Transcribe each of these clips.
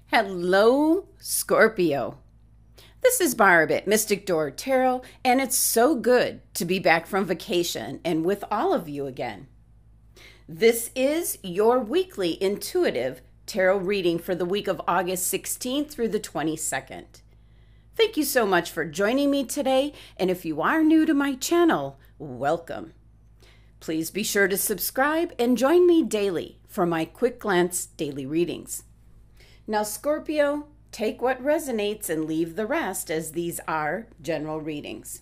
Hello, Scorpio. This is Barb at Mystic Door Tarot, and it's so good to be back from vacation and with all of you again. This is your weekly intuitive tarot reading for the week of August 16th through the 22nd. Thank you so much for joining me today, and if you are new to my channel, welcome. Please be sure to subscribe and join me daily for my quick glance daily readings. Now, Scorpio, take what resonates and leave the rest, as these are general readings.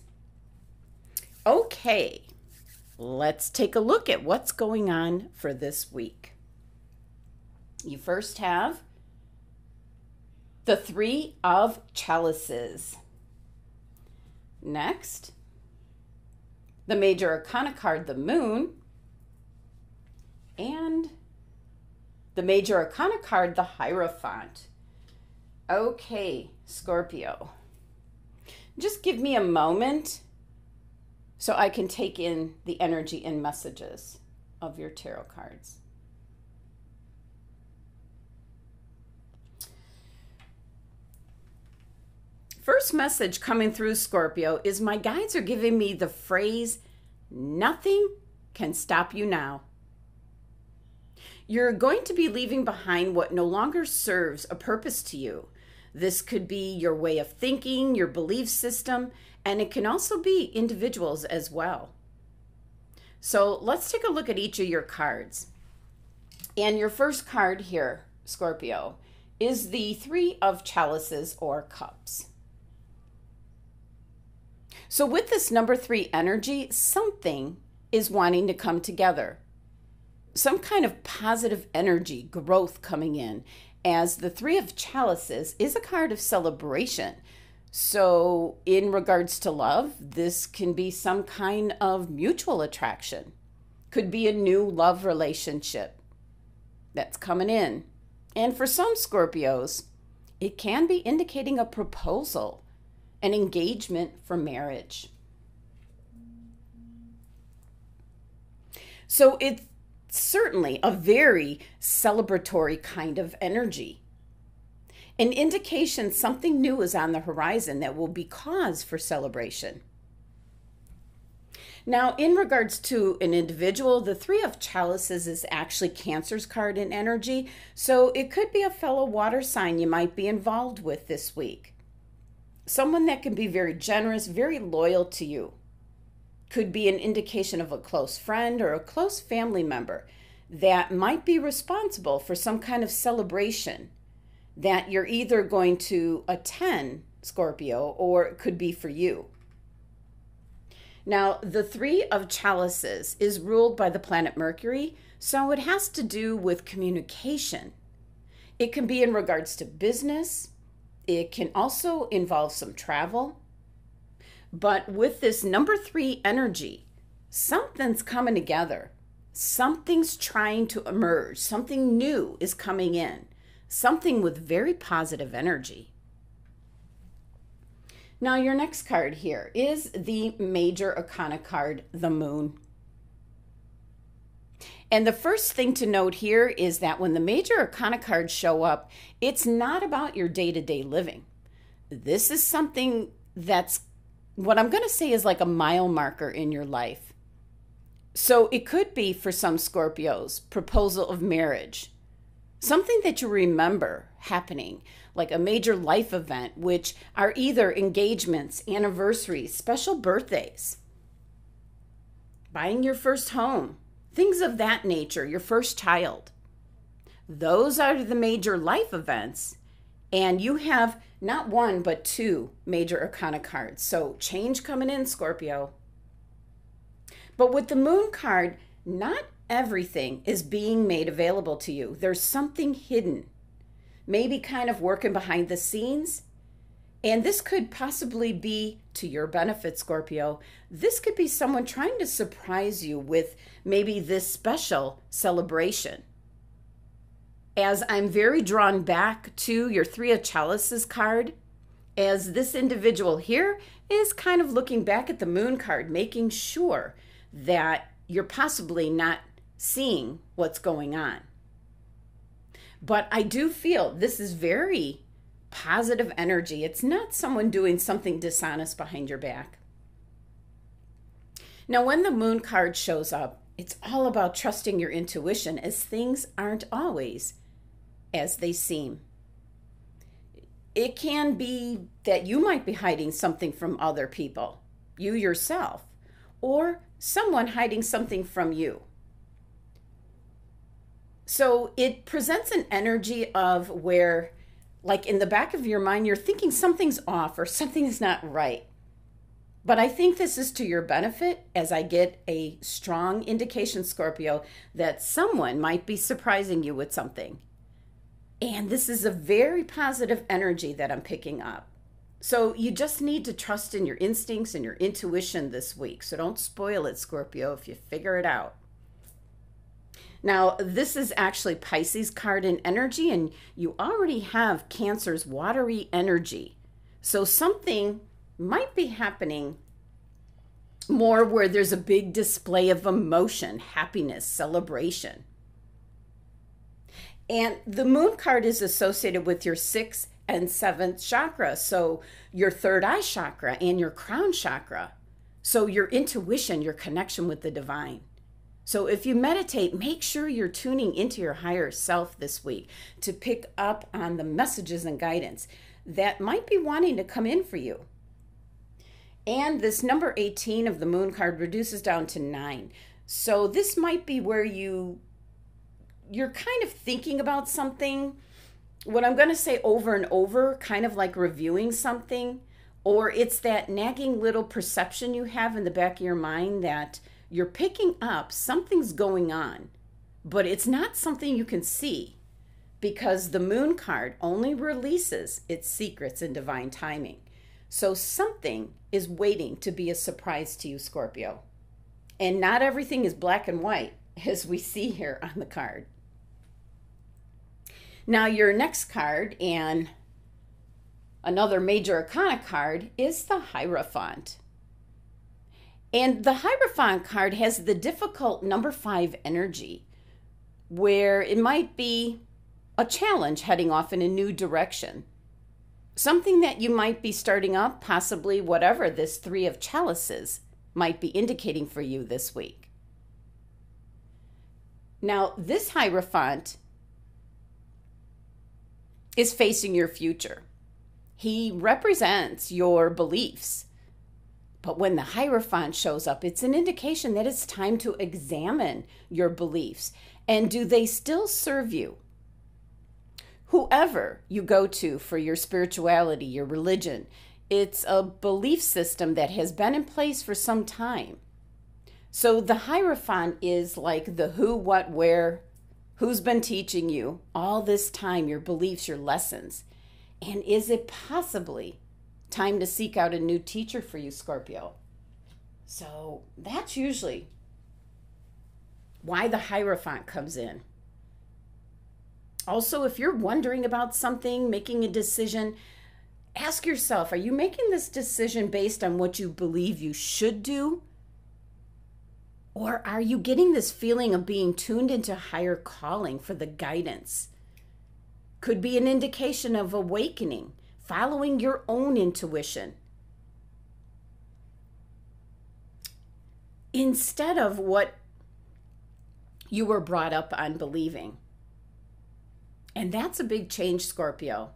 Okay, let's take a look at what's going on for this week. You first have the Three of Chalices. Next, the Major Arcana card, the Moon, and the Major Arcana card, the Hierophant. Okay, Scorpio, just give me a moment so I can take in the energy and messages of your tarot cards. First message coming through, Scorpio, is my guides are giving me the phrase, nothing can stop you now. You're going to be leaving behind what no longer serves a purpose to you. This could be your way of thinking, your belief system, and it can also be individuals as well. So let's take a look at each of your cards. And your first card here, Scorpio, is the Three of Chalices or Cups. So with this number 3 energy, something is wanting to come together. Some kind of positive energy, growth coming in, as the Three of Chalices is a card of celebration. So in regards to love, this can be some kind of mutual attraction. Could be a new love relationship that's coming in. And for some Scorpios, it can be indicating a proposal, an engagement for marriage. So it's certainly a very celebratory kind of energy. An indication something new is on the horizon that will be cause for celebration. Now, in regards to an individual, the Three of Chalices is actually Cancer's card in energy, so it could be a fellow water sign you might be involved with this week. Someone that can be very generous, very loyal to you. Could be an indication of a close friend or a close family member that might be responsible for some kind of celebration that you're either going to attend, Scorpio, or it could be for you. Now, the Three of Chalices is ruled by the planet Mercury, so it has to do with communication. It can be in regards to business. It can also involve some travel. But with this number 3 energy, something's coming together. Something's trying to emerge. Something new is coming in. Something with very positive energy. Now, your next card here is the Major Arcana card, the Moon. And the first thing to note here is that when the Major Arcana cards show up, it's not about your day-to-day living. This is something that's, what I'm going to say is like a mile marker in your life. So it could be for some Scorpios, proposal of marriage. Something that you remember happening, like a major life event, which are either engagements, anniversaries, special birthdays, buying your first home, things of that nature, your first child. Those are the major life events, and you have not one, but 2 Major Arcana cards. So change coming in, Scorpio. But with the Moon card, not everything is being made available to you. There's something hidden, maybe kind of working behind the scenes. And this could possibly be to your benefit, Scorpio. This could be someone trying to surprise you with maybe this special celebration. As I'm very drawn back to your Three of Chalices card, as this individual here is kind of looking back at the Moon card, making sure that you're possibly not seeing what's going on. But I do feel this is very positive energy. It's not someone doing something dishonest behind your back. Now, when the moon card shows up, it's all about trusting your intuition, as things aren't always as they seem. It can be that you might be hiding something from other people, you yourself, or someone hiding something from you. So it presents an energy of where, like in the back of your mind, you're thinking something's off or something is not right. But I think this is to your benefit, as I get a strong indication, Scorpio, that someone might be surprising you with something. And this is a very positive energy that I'm picking up. So you just need to trust in your instincts and your intuition this week. So don't spoil it, Scorpio, if you figure it out. Now, this is actually Pisces card in energy, and you already have Cancer's watery energy. So something might be happening more where there's a big display of emotion, happiness, celebration. And the moon card is associated with your 6th and 7th chakra. So your third eye chakra and your crown chakra. So your intuition, your connection with the divine. So if you meditate, make sure you're tuning into your higher self this week to pick up on the messages and guidance that might be wanting to come in for you. And this number 18 of the moon card reduces down to 9. So this might be where you're kind of thinking about something, what I'm going to say over and over, kind of like reviewing something, or it's that nagging little perception you have in the back of your mind that you're picking up something's going on, but it's not something you can see because the moon card only releases its secrets in divine timing. So something is waiting to be a surprise to you, Scorpio. And not everything is black and white, as we see here on the card. Now, your next card, and another major arcana card, is the Hierophant. And the Hierophant card has the difficult number 5 energy, where it might be a challenge heading off in a new direction. Something that you might be starting up, possibly whatever this 3 of chalices might be indicating for you this week. Now, this Hierophant is facing your future. He represents your beliefs. But when the Hierophant shows up, it's an indication that it's time to examine your beliefs. And do they still serve you? Whoever you go to for your spirituality, your religion, it's a belief system that has been in place for some time. So the Hierophant is like the who, what, where, who's been teaching you all this time, your beliefs, your lessons. And is it possibly time to seek out a new teacher for you, Scorpio? So that's usually why the Hierophant comes in. Also, if you're wondering about something, making a decision, ask yourself, are you making this decision based on what you believe you should do? Or are you getting this feeling of being tuned into higher calling for the guidance? Could be an indication of awakening, following your own intuition, instead of what you were brought up on believing. And that's a big change, Scorpio.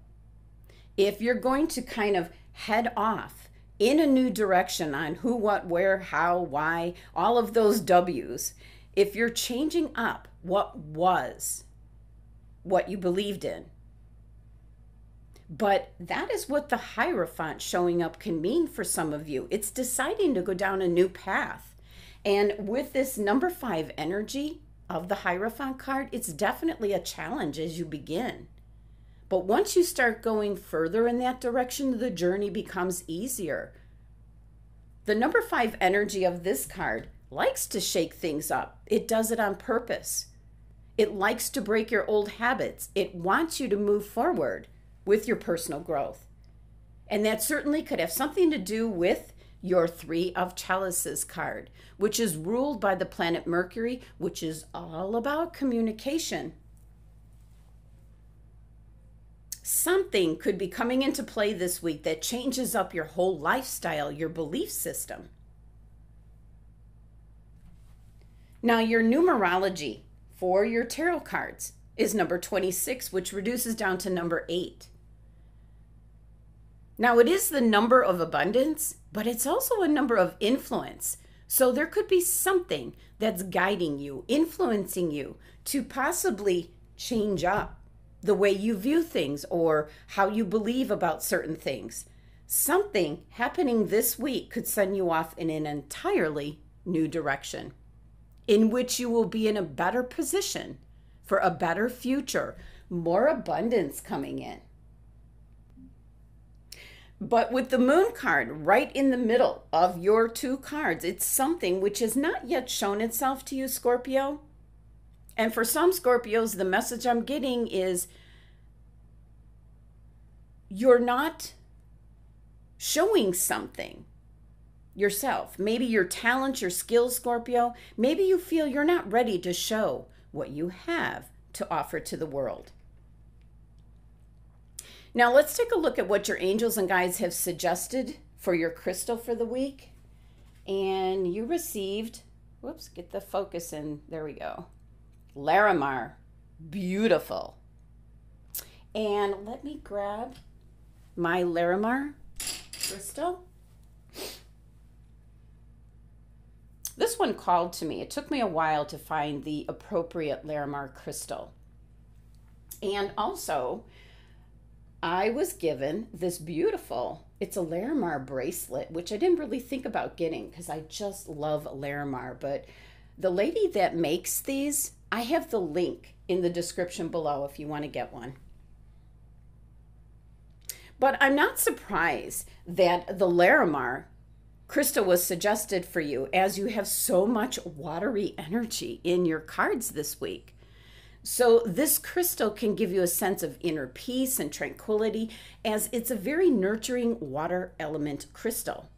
If you're going to kind of head off in a new direction on who, what, where, how, why, all of those W's, if you're changing up what was, what you believed in. But that is what the Hierophant showing up can mean for some of you. It's deciding to go down a new path. And with this number 5 energy of the Hierophant card, it's definitely a challenge as you begin. But once you start going further in that direction, the journey becomes easier. The number 5 energy of this card likes to shake things up. It does it on purpose. It likes to break your old habits. It wants you to move forward with your personal growth. And that certainly could have something to do with your 3 of Chalices card, which is ruled by the planet Mercury, which is all about communication. Something could be coming into play this week that changes up your whole lifestyle, your belief system. Now, your numerology for your tarot cards is number 26, which reduces down to number 8. Now, it is the number of abundance, but it's also a number of influence. So there could be something that's guiding you, influencing you to possibly change up the way you view things or how you believe about certain things. Something happening this week could send you off in an entirely new direction, in which you will be in a better position for a better future, more abundance coming in. But with the moon card right in the middle of your 2 cards, it's something which has not yet shown itself to you, Scorpio. And for some Scorpios, the message I'm getting is you're not showing something yourself. Maybe your talent, your skills, Scorpio. Maybe you feel you're not ready to show what you have to offer to the world. Now let's take a look at what your angels and guides have suggested for your crystal for the week. And you received, whoops, get the focus in, there we go. Larimar, beautiful. And let me grab my Larimar crystal. This one called to me. It took me a while to find the appropriate Larimar crystal. And also, I was given this beautiful, it's a Larimar bracelet, which I didn't really think about getting because I just love Larimar. But the lady that makes these, I have the link in the description below if you want to get one. But I'm not surprised that the Larimar crystal was suggested for you, as you have so much watery energy in your cards this week. So this crystal can give you a sense of inner peace and tranquility, as it's a very nurturing water element crystal.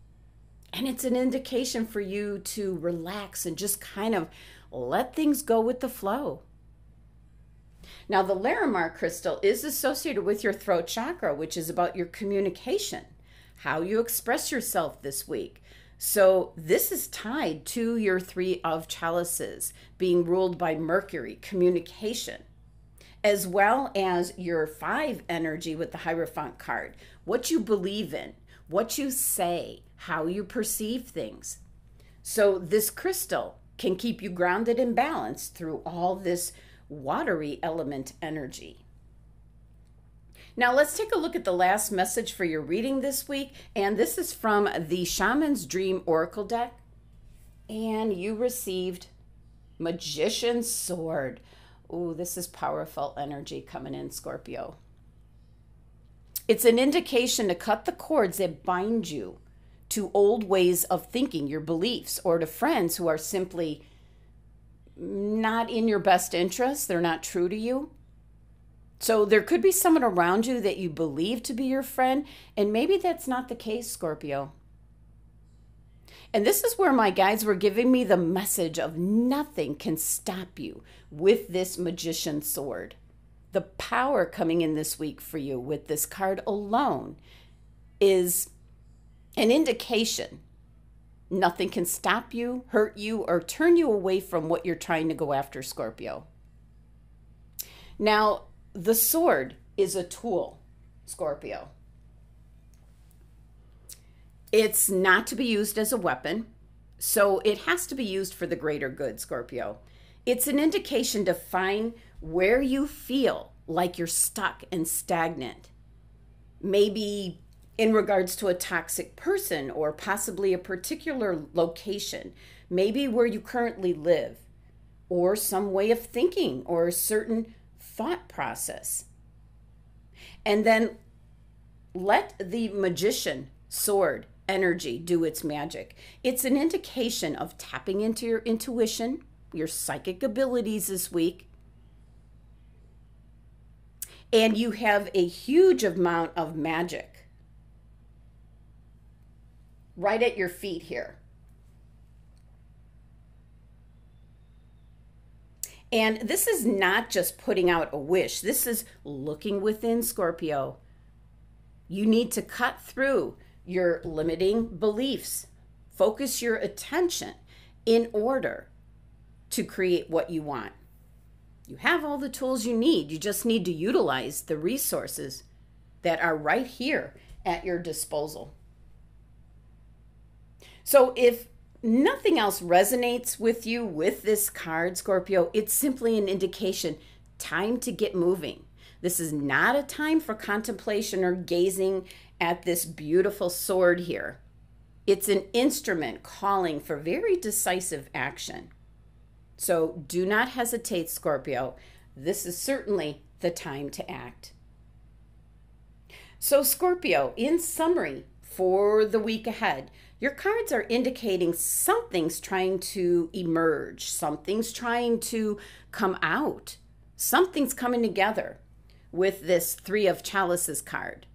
And it's an indication for you to relax and just kind of let things go with the flow. Now, the Larimar crystal is associated with your throat chakra, which is about your communication, how you express yourself this week. So this is tied to your 3 of chalices being ruled by Mercury, communication, as well as your 5 energy with the Hierophant card, what you believe in, what you say, how you perceive things. So this crystal can keep you grounded and balanced through all this watery element energy. Now let's take a look at the last message for your reading this week. And this is from the Shaman's Dream Oracle deck. And you received Magician's Sword. Ooh, this is powerful energy coming in, Scorpio. It's an indication to cut the cords that bind you to old ways of thinking, your beliefs, or to friends who are simply not in your best interest. They're not true to you. So there could be someone around you that you believe to be your friend, and maybe that's not the case, Scorpio. And this is where my guides were giving me the message of nothing can stop you with this Magician's Sword. The power coming in this week for you with this card alone is an indication nothing can stop you, hurt you, or turn you away from what you're trying to go after, Scorpio. Now, the sword is a tool, Scorpio. It's not to be used as a weapon, so it has to be used for the greater good, Scorpio. It's an indication to find where you feel like you're stuck and stagnant. Maybe in regards to a toxic person or possibly a particular location, maybe where you currently live, or some way of thinking or a certain thought process. And then let the Magician Sword energy do its magic. It's an indication of tapping into your intuition, your psychic abilities this week. And you have a huge amount of magic right at your feet here. And this is not just putting out a wish. This is looking within, Scorpio. You need to cut through your limiting beliefs. Focus your attention in order to create what you want. You have all the tools you need. You just need to utilize the resources that are right here at your disposal. So if nothing else resonates with you with this card, Scorpio, it's simply an indication, time to get moving. This is not a time for contemplation or gazing at this beautiful sword here. It's an instrument calling for very decisive action. So do not hesitate, Scorpio. This is certainly the time to act. So Scorpio, in summary, for the week ahead, your cards are indicating something's trying to emerge. Something's trying to come out. Something's coming together with this Three of Chalices card.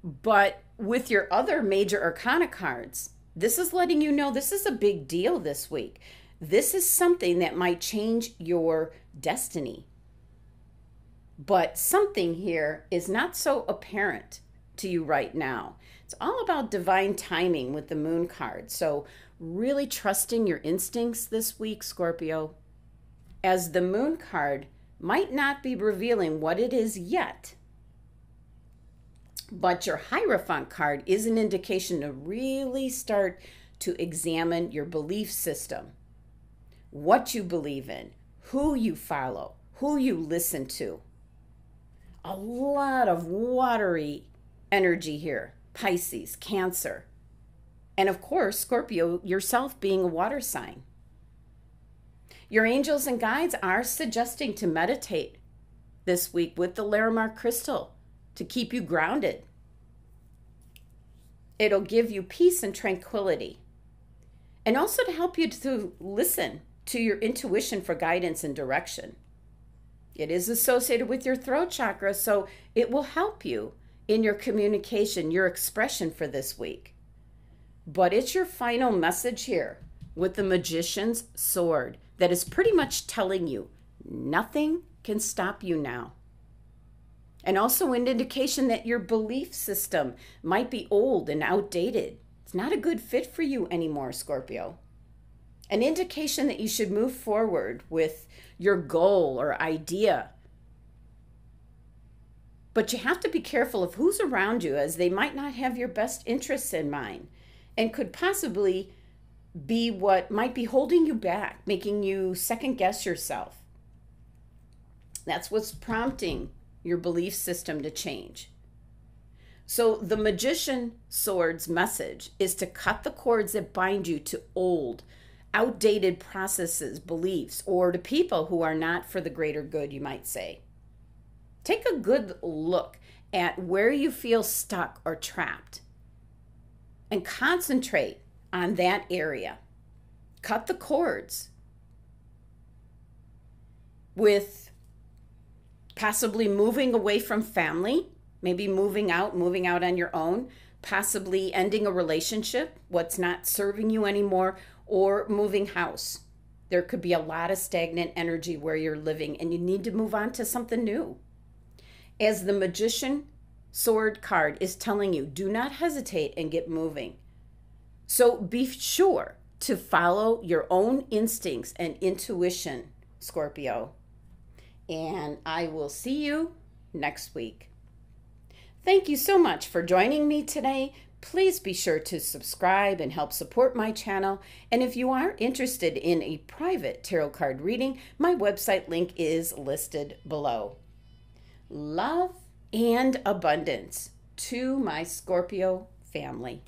But with your other major arcana cards, this is letting you know this is a big deal this week. This is something that might change your destiny. But something here is not so apparent to you right now. It's all about divine timing with the Moon card. So really trusting your instincts this week, Scorpio, as the Moon card might not be revealing what it is yet. But your Hierophant card is an indication to really start to examine your belief system, what you believe in, who you follow, who you listen to. A lot of watery energy here. Pisces, Cancer, and of course, Scorpio, yourself being a water sign. Your angels and guides are suggesting to meditate this week with the Larimar crystal to keep you grounded. It'll give you peace and tranquility, and also to help you to listen to your intuition for guidance and direction. It is associated with your throat chakra, so it will help you in your communication, your expression for this week. But it's your final message here with the Magician's sword that is pretty much telling you nothing can stop you now. And also an indication that your belief system might be old and outdated. It's not a good fit for you anymore, Scorpio. An indication that you should move forward with your goal or idea. But you have to be careful of who's around you, as they might not have your best interests in mind and could possibly be what might be holding you back, making you second guess yourself. That's what's prompting your belief system to change. So the Magician sword's message is to cut the cords that bind you to old, outdated processes, beliefs, or to people who are not for the greater good, you might say. Take a good look at where you feel stuck or trapped and concentrate on that area. Cut the cords with possibly moving away from family, maybe moving out on your own, possibly ending a relationship, what's not serving you anymore, or moving house. There could be a lot of stagnant energy where you're living and you need to move on to something new. As the Magician sword card is telling you, do not hesitate and get moving. So be sure to follow your own instincts and intuition, Scorpio. And I will see you next week. Thank you so much for joining me today. Please be sure to subscribe and help support my channel. And if you are interested in a private tarot card reading, my website link is listed below. Love and abundance to my Scorpio family.